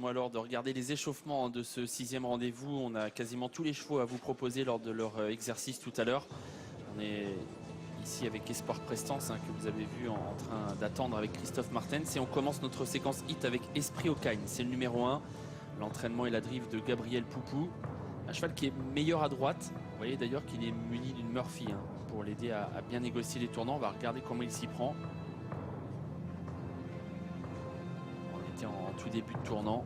Moi, lors de regarder les échauffements de ce 6e rendez-vous, on a quasiment tous les chevaux à vous proposer lors de leur exercice tout à l'heure. On est ici avec Espoir Prestance, que vous avez vu en train d'attendre avec Christophe Martens. Et on commence notre séquence hit avec Esprit Ocagne. C'est le numéro 1. L'entraînement et la drive de Gabriel Poupou. Un cheval qui est meilleur à droite. Vous voyez d'ailleurs qu'il est muni d'une Murphy pour l'aider à bien négocier les tournants. On va regarder comment il s'y prend. On était en tout début de tournant.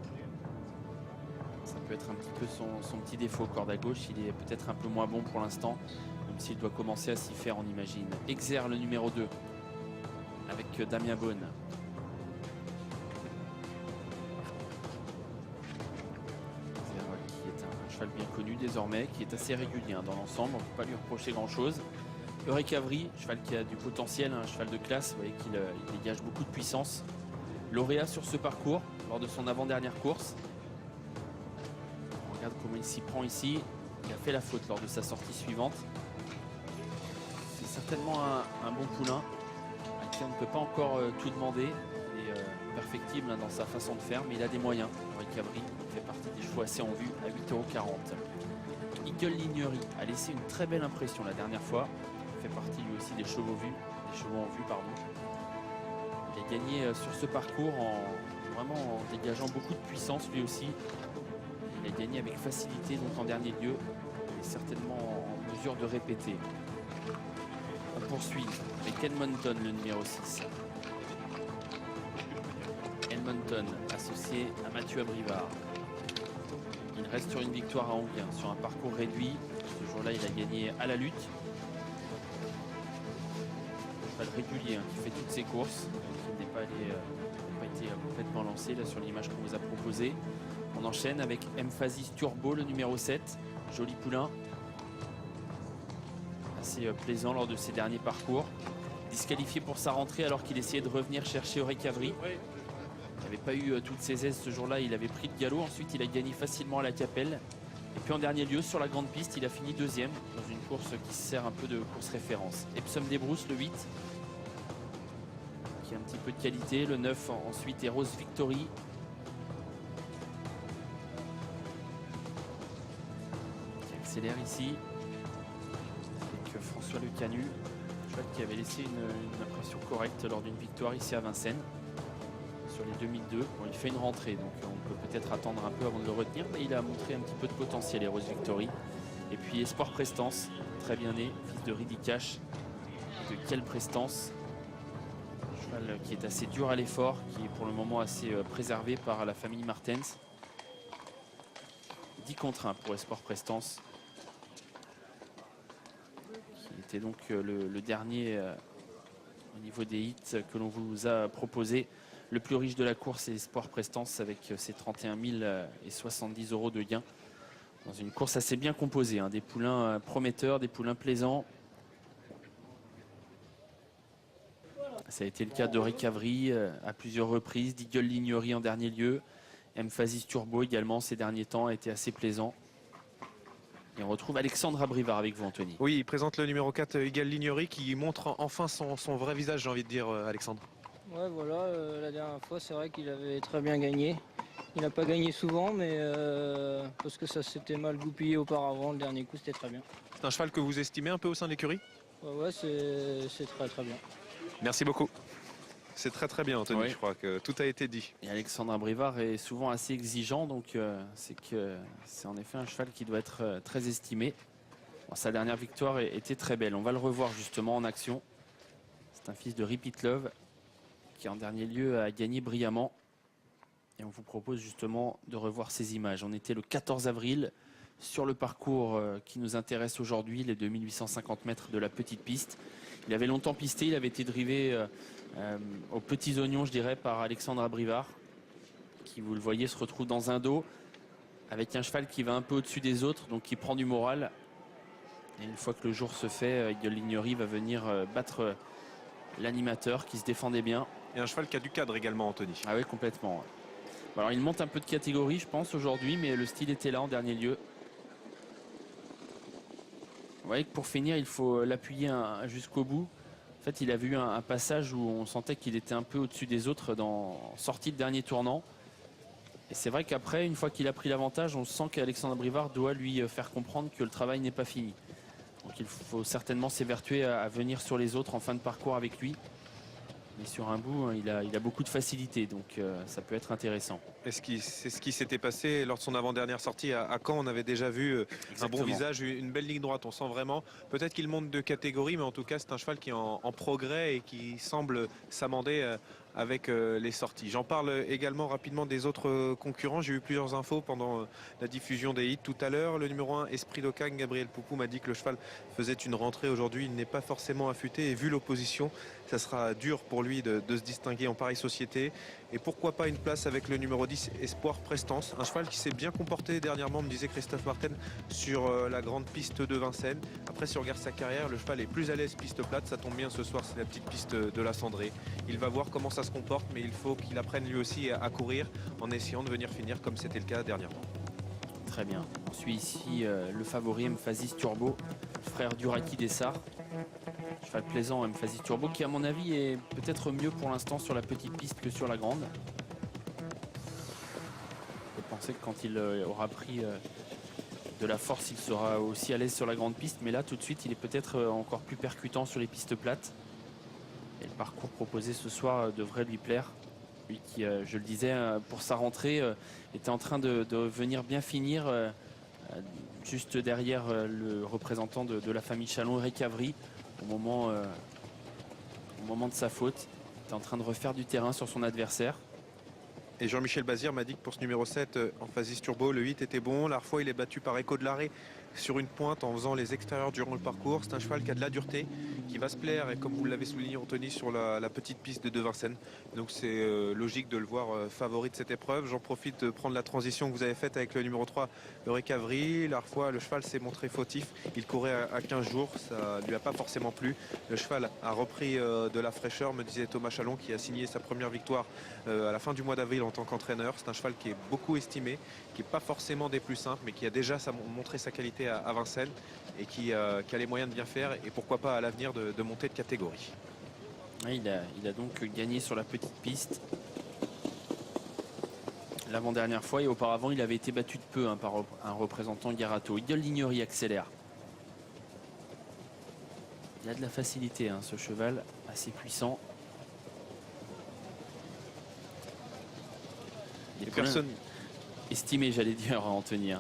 Ça peut être un petit peu son petit défaut. Corde à gauche, il est peut-être un peu moins bon pour l'instant. Même s'il doit commencer à s'y faire, on imagine. Exer, le numéro 2. Avec Damien Beaune. Cheval bien connu désormais, qui est assez régulier dans l'ensemble, on ne peut pas lui reprocher grand chose. Eureka Avry, cheval qui a du potentiel, un cheval de classe, vous voyez qu'il dégage beaucoup de puissance. Lauréat sur ce parcours lors de son avant-dernière course. On regarde comment il s'y prend ici. Il a fait la faute lors de sa sortie suivante. C'est certainement un bon poulain à qui on ne peut pas encore tout demander. Il est perfectible dans sa façon de faire, mais il a des moyens. Eureka Avry fait partie des chevaux assez en vue à 8,40 €. Eagle Lignery a laissé une très belle impression la dernière fois. Il fait partie lui aussi des chevaux en vue, pardon. Il a gagné sur ce parcours vraiment en dégageant beaucoup de puissance lui aussi. Il a gagné avec facilité donc en dernier lieu. Il est certainement en mesure de répéter. On poursuit avec Edmonton, le numéro 6. Edmonton associé à Mathieu Abrivard. Il reste sur une victoire à Anguien, sur un parcours réduit. Ce jour-là, il a gagné à la lutte. Un cheval régulier qui fait toutes ses courses, qui n'est pas été complètement lancé là, sur l'image qu'on vous a proposée. On enchaîne avec Emphasis Turbo, le numéro 7. Joli poulain. Assez plaisant lors de ses derniers parcours. Disqualifié pour sa rentrée alors qu'il essayait de revenir chercher Eureka Avry. Il n'avait pas eu toutes ses aises ce jour-là, il avait pris le galop, ensuite il a gagné facilement à la Capelle. Et puis en dernier lieu, sur la grande piste, il a fini 2e dans une course qui sert un peu de course référence. Epsom des Brousses, le 8, qui a un petit peu de qualité. Le 9 ensuite est Rose Victory. Qui accélère ici. Avec François Le Canu, cheval qui avait laissé une impression correcte lors d'une victoire ici à Vincennes. Sur les 2002, bon, il fait une rentrée, donc on peut peut-être attendre un peu avant de le retenir, mais il a montré un petit peu de potentiel, et Rose Victory. Et puis Espoir Prestance, très bien né, fils de Ridi Cash. De quelle prestance! Un cheval qui est assez dur à l'effort, qui est pour le moment assez préservé par la famille Martens. 10 contre 1 pour Espoir Prestance, qui était donc le dernier au niveau des hits que l'on vous a proposé. Le plus riche de la course, c'est Espoir Prestance avec ses 31 070 € de gains. Dans une course assez bien composée, des poulains prometteurs, des poulains plaisants. Ça a été le cas d'Eureka Avry à plusieurs reprises, d'Eagle Lignery en dernier lieu. Emphasis Turbo également ces derniers temps a été assez plaisant. Et on retrouve Alexandre Abrivard avec vous, Anthony. Oui, il présente le numéro 4, Eagle Lignery, qui montre enfin son vrai visage, j'ai envie de dire, Alexandre. Ouais, voilà, la dernière fois, c'est vrai qu'il avait très bien gagné. Il n'a pas gagné souvent, mais parce que ça s'était mal goupillé auparavant. Le dernier coup, c'était très bien. C'est un cheval que vous estimez un peu au sein de l'écurie? Ouais, c'est très très bien. Merci beaucoup. C'est très très bien, Anthony, Oui. Je crois que tout a été dit. Et Alexandre Abrivard est souvent assez exigeant, donc c'est en effet un cheval qui doit être très estimé. Bon, sa dernière victoire était très belle. On va le revoir justement en action. C'est un fils de Repeat Love qui en dernier lieu a gagné brillamment. Et on vous propose justement de revoir ces images. On était le 14 avril sur le parcours qui nous intéresse aujourd'hui, les 2850 mètres de la petite piste. Il avait longtemps pisté, il avait été drivé aux petits oignons, je dirais, par Alexandre Abrivard, qui, vous le voyez, se retrouve dans un dos avec un cheval qui va un peu au-dessus des autres, donc qui prend du moral. Et une fois que le jour se fait, Eagle Lignery va venir battre l'animateur qui se défendait bien. Et un cheval qui a du cadre également, Anthony. Ah oui, complètement. Bon, alors il monte un peu de catégorie, je pense, aujourd'hui, mais le style était là en dernier lieu. Vous voyez que pour finir, il faut l'appuyer jusqu'au bout. En fait, il avait eu un passage où on sentait qu'il était un peu au-dessus des autres en sortie de dernier tournant. Et c'est vrai qu'après, une fois qu'il a pris l'avantage, on sent qu'Alexandre Brivard doit lui faire comprendre que le travail n'est pas fini. Donc il faut certainement s'évertuer à venir sur les autres en fin de parcours avec lui. Mais sur un bout, il a beaucoup de facilité, donc ça peut être intéressant. C'est ce qui s'était passé lors de son avant-dernière sortie à Caen. On avait déjà vu un bon visage, une belle ligne droite. On sent vraiment, peut-être qu'il monte de catégorie, mais en tout cas, c'est un cheval qui est en progrès et qui semble s'amender avec les sorties. J'en parle également rapidement des autres concurrents. J'ai eu plusieurs infos pendant la diffusion des hits tout à l'heure. Le numéro 1, Esprit d'Ocagne, Gabriel Poupou m'a dit que le cheval faisait une rentrée aujourd'hui. Il n'est pas forcément affûté et vu l'opposition, ça sera dur pour lui de se distinguer en pareille société. Et pourquoi pas une place avec le numéro 10, Espoir Prestance, un cheval qui s'est bien comporté dernièrement, me disait Christophe Martin, sur la grande piste de Vincennes. Après, si on regarde sa carrière, le cheval est plus à l'aise piste plate, ça tombe bien ce soir, c'est la petite piste de la Cendrée. Il va voir comment ça se comporte, mais il faut qu'il apprenne lui aussi à courir en essayant de venir finir comme c'était le cas dernièrement. Très bien. On suit ici le favori Emphasis Turbo, frère d'Uraki Dessart. Cheval plaisant Emphasis Turbo qui à mon avis est peut-être mieux pour l'instant sur la petite piste que sur la grande. Je pensais que quand il aura pris de la force, il sera aussi à l'aise sur la grande piste, mais là tout de suite il est peut-être encore plus percutant sur les pistes plates. Et le parcours proposé ce soir devrait lui plaire. Lui qui, je le disais, pour sa rentrée, était en train de venir bien finir juste derrière le représentant de la famille Chalon, Eric Avry, au moment de sa faute. Il était en train de refaire du terrain sur son adversaire. Et Jean-Michel Bazir m'a dit que pour ce numéro 7, Emphasis Turbo, le 8 était bon. La fois, il est battu par Echo de l'Arrêt sur une pointe en faisant les extérieurs durant le parcours. C'est un cheval qui a de la dureté, qui va se plaire, et comme vous l'avez souligné Anthony, sur la petite piste de Vincennes. Donc c'est logique de le voir favori de cette épreuve. J'en profite de prendre la transition que vous avez faite avec le numéro 3, Eureka Avry. La fois, le cheval s'est montré fautif. Il courait à 15 jours, ça ne lui a pas forcément plu. Le cheval a repris de la fraîcheur, me disait Thomas Chalon, qui a signé sa première victoire à la fin du mois d'avril en tant qu'entraîneur. C'est un cheval qui est beaucoup estimé, qui n'est pas forcément des plus simples, mais qui a déjà montré sa qualité à Vincennes et qui a les moyens de bien faire et pourquoi pas à l'avenir de monter de catégorie. Il a donc gagné sur la petite piste l'avant-dernière fois et auparavant il avait été battu de peu par un représentant Garato. Idole Lignerie accélère. Il a de la facilité ce cheval, assez puissant. Des poulains estimés, j'allais dire Anthony.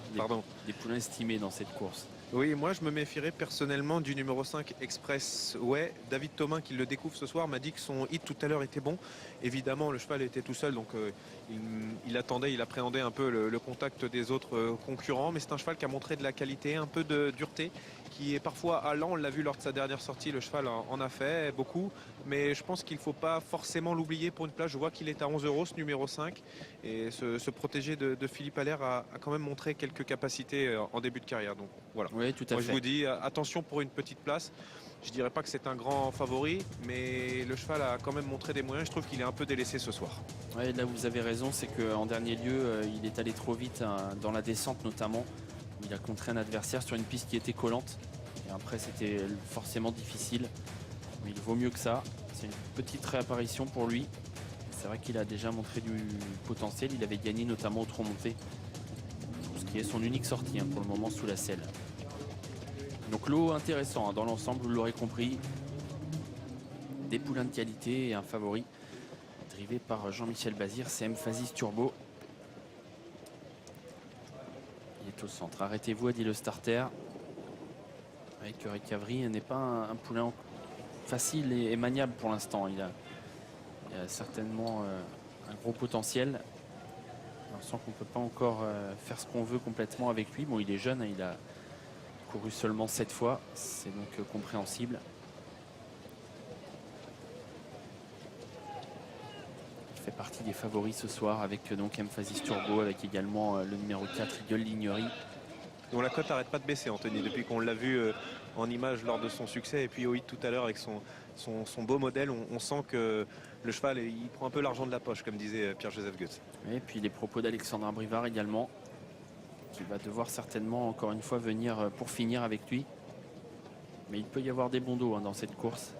Des poulains estimés dans cette course. Oui, moi je me méfierais personnellement du numéro 5 Express Way. David Thomas, qui le découvre ce soir, m'a dit que son hit tout à l'heure était bon. Évidemment, le cheval était tout seul, donc il attendait, il appréhendait un peu le contact des autres concurrents. Mais c'est un cheval qui a montré de la qualité, un peu de dureté, qui est parfois allant. On l'a vu lors de sa dernière sortie, le cheval en a fait beaucoup. Mais je pense qu'il ne faut pas forcément l'oublier pour une place. Je vois qu'il est à 11 €, ce numéro 5. Et ce protégé de Philippe Allaire a quand même montré quelques capacités en début de carrière. Donc voilà. Oui, tout à fait. Moi, je vous dis, attention pour une petite place. Je dirais pas que c'est un grand favori, mais le cheval a quand même montré des moyens. Je trouve qu'il est un peu délaissé ce soir. Oui, là vous avez raison, c'est qu'en dernier lieu, il est allé trop vite dans la descente notamment. Il a contré un adversaire sur une piste qui était collante. Et après, c'était forcément difficile. Mais il vaut mieux que ça. C'est une petite réapparition pour lui. C'est vrai qu'il a déjà montré du potentiel. Il avait gagné notamment au Trot-Monté, ce qui est son unique sortie pour le moment sous la selle. Donc lot intéressant dans l'ensemble, vous l'aurez compris. Des poulains de qualité et un favori drivé par Jean-Michel Bazir, c'est Emphasis Turbo. Il est au centre. Arrêtez-vous, a dit le starter. Avec Eric Avry, n'est pas un poulain facile et maniable pour l'instant. Il a certainement un gros potentiel. On sent qu'on ne peut pas encore faire ce qu'on veut complètement avec lui. Bon, il est jeune, il a couru seulement 7 fois, c'est donc compréhensible. Il fait partie des favoris ce soir avec donc Emphasis Turbo, avec également le numéro 4, Idole Lignerie. Donc la cote n'arrête pas de baisser, Anthony, depuis qu'on l'a vu en image lors de son succès et puis au hit tout à l'heure avec son beau modèle. On sent que le cheval, il prend un peu l'argent de la poche, comme disait Pierre-Joseph Goetz. Et puis les propos d'Alexandre Brivard également, qui va devoir certainement encore une fois venir pour finir avec lui. Mais il peut y avoir des bons dos dans cette course.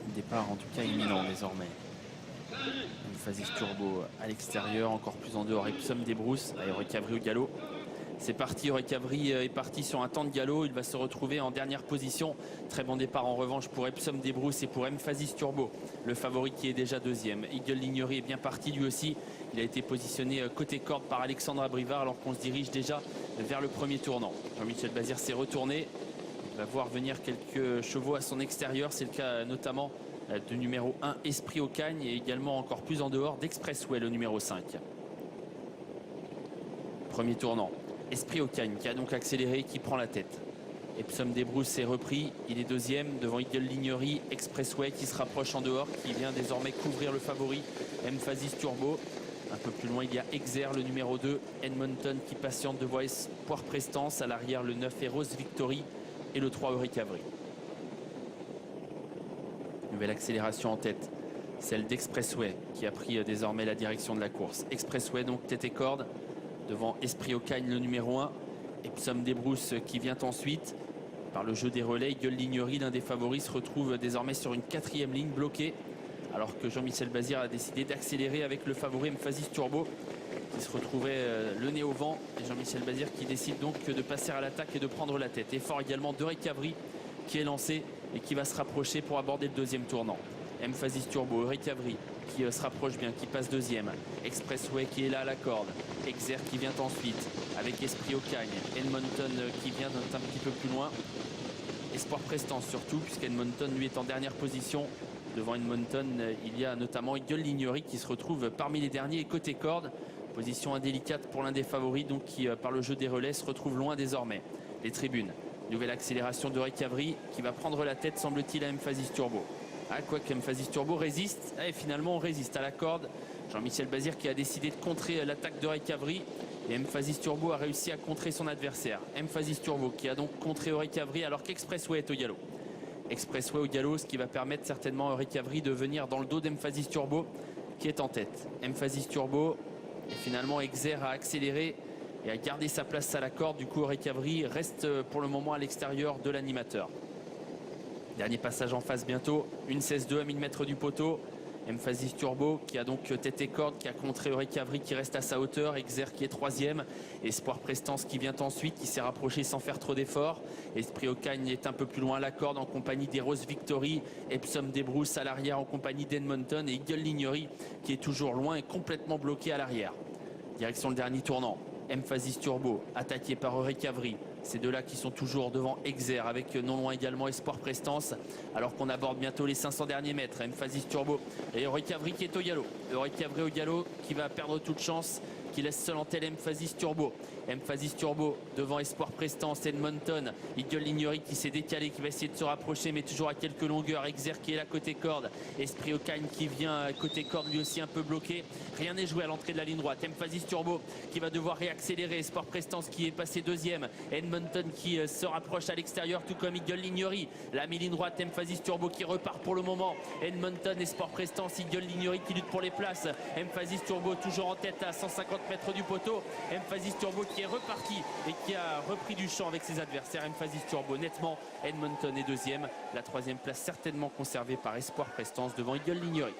Le départ en tout cas imminent désormais. Emphasis Turbo à l'extérieur, encore plus en dehors. Epsom des Brousses, Eureka Avry au galop. C'est parti, Eureka Avry est parti sur un temps de galop. Il va se retrouver en dernière position. Très bon départ en revanche pour Epsom des Brousses et pour Emphasis Turbo, le favori qui est déjà deuxième. Eagle Lignery est bien parti lui aussi. Il a été positionné côté corde par Alexandre Abrivard alors qu'on se dirige déjà vers le premier tournant. Jean-Michel Bazir s'est retourné. Il va voir venir quelques chevaux à son extérieur. C'est le cas notamment de numéro 1 Esprit au Cagne et également encore plus en dehors d'Expressway, le numéro 5. Premier tournant. Esprit au Cagne qui a donc accéléré, qui prend la tête. Epsom des Brousses est repris, il est deuxième devant Eagle Lignery. Expressway qui se rapproche en dehors, qui vient désormais couvrir le favori Emphasis Turbo. Un peu plus loin il y a Exer, le numéro 2, Edmonton qui patiente devant Espoir Prestance. À l'arrière le 9 est Rose Victory et le 3 Eureka Avry. Nouvelle accélération en tête, celle d'Expressway qui a pris désormais la direction de la course. Expressway donc tête et corde devant Esprit au Cagne, le numéro 1. Epsom des Brousses qui vient ensuite. Par le jeu des relais, Eagle Lignery, l'un des favoris, se retrouve désormais sur une quatrième ligne bloquée. Alors que Jean-Michel Bazir a décidé d'accélérer avec le favori Emphasis Turbo qui se retrouvait le nez au vent. Et Jean-Michel Bazir qui décide donc de passer à l'attaque et de prendre la tête. Effort également d'Eureka Avry qui est lancé et qui va se rapprocher pour aborder le deuxième tournant. Emphasis Turbo, Eureka Avry qui se rapproche bien, qui passe deuxième. Expressway qui est là à la corde. Exer qui vient ensuite avec Esprit au Cagne. Edmonton qui vient un petit peu plus loin. Espoir Prestance surtout, puisqu'Edmonton lui est en dernière position. Devant Edmonton, il y a notamment Eagle Lignery qui se retrouve parmi les derniers et côté corde. Position indélicate pour l'un des favoris, donc qui par le jeu des relais se retrouve loin désormais. Les tribunes. Nouvelle accélération d'Eureka Avry qui va prendre la tête, semble-t-il, à Emphasis Turbo. Ah, quoi qu'Emphasis Turbo résiste. Et finalement, on résiste à la corde. Jean-Michel Bazir qui a décidé de contrer l'attaque d'Eureka Avry. Et Emphasis Turbo a réussi à contrer son adversaire. Emphasis Turbo qui a donc contré Eureka Avry alors qu'Expressway est au galop. Expressway au galop, ce qui va permettre certainement à Eureka Avry de venir dans le dos d'Emphasis Turbo qui est en tête. Emphasis Turbo et finalement Exer a accéléré et a gardé sa place à la corde. Du coup, Eureka Avry reste pour le moment à l'extérieur de l'animateur. Dernier passage en face bientôt, une 16-2 à 1000 mètres du poteau. Emphasis Turbo qui a donc tête et corde, qui a contré Eureka Avry qui reste à sa hauteur. Exer qui est troisième. Espoir Prestance qui vient ensuite, qui s'est rapproché sans faire trop d'efforts. Esprit au Cagne est un peu plus loin à la corde en compagnie des Rose Victory. Epsom des Brousses à l'arrière en compagnie d'Edmonton. Et Eagle Lignery qui est toujours loin et complètement bloqué à l'arrière. Direction le dernier tournant. Emphasis Turbo attaqué par Eureka Avry. Ces deux-là qui sont toujours devant Exer avec non loin également Espoir Prestance. Alors qu'on aborde bientôt les 500 derniers mètres. Emphasis Turbo et Eureka Avry qui est au galop. Eureka Avry au galop qui va perdre toute chance, qui laisse seul en tête Emphasis Turbo. Emphasis Turbo devant Espoir Prestance, Edmonton. Eagle Lignery qui s'est décalé, qui va essayer de se rapprocher mais toujours à quelques longueurs. Exer qui est là côté corde. Esprit au Cagne qui vient côté corde lui aussi un peu bloqué. Rien n'est joué à l'entrée de la ligne droite. Emphasis Turbo qui va devoir réaccélérer. Espoir Prestance qui est passé deuxième. Edmonton qui se rapproche à l'extérieur tout comme Eagle Lignery. La mi-ligne droite, Emphasis Turbo qui repart pour le moment. Edmonton, Espoir Prestance, Eagle Lignery qui lutte pour les places. Emphasis Turbo toujours en tête à 150 mètres du poteau. Emphasis Turbo qui est reparti et qui a repris du champ avec ses adversaires. Emphasis Turbo nettement. Edmonton est deuxième. La troisième place certainement conservée par Espoir Prestance devant Eagle Lignery.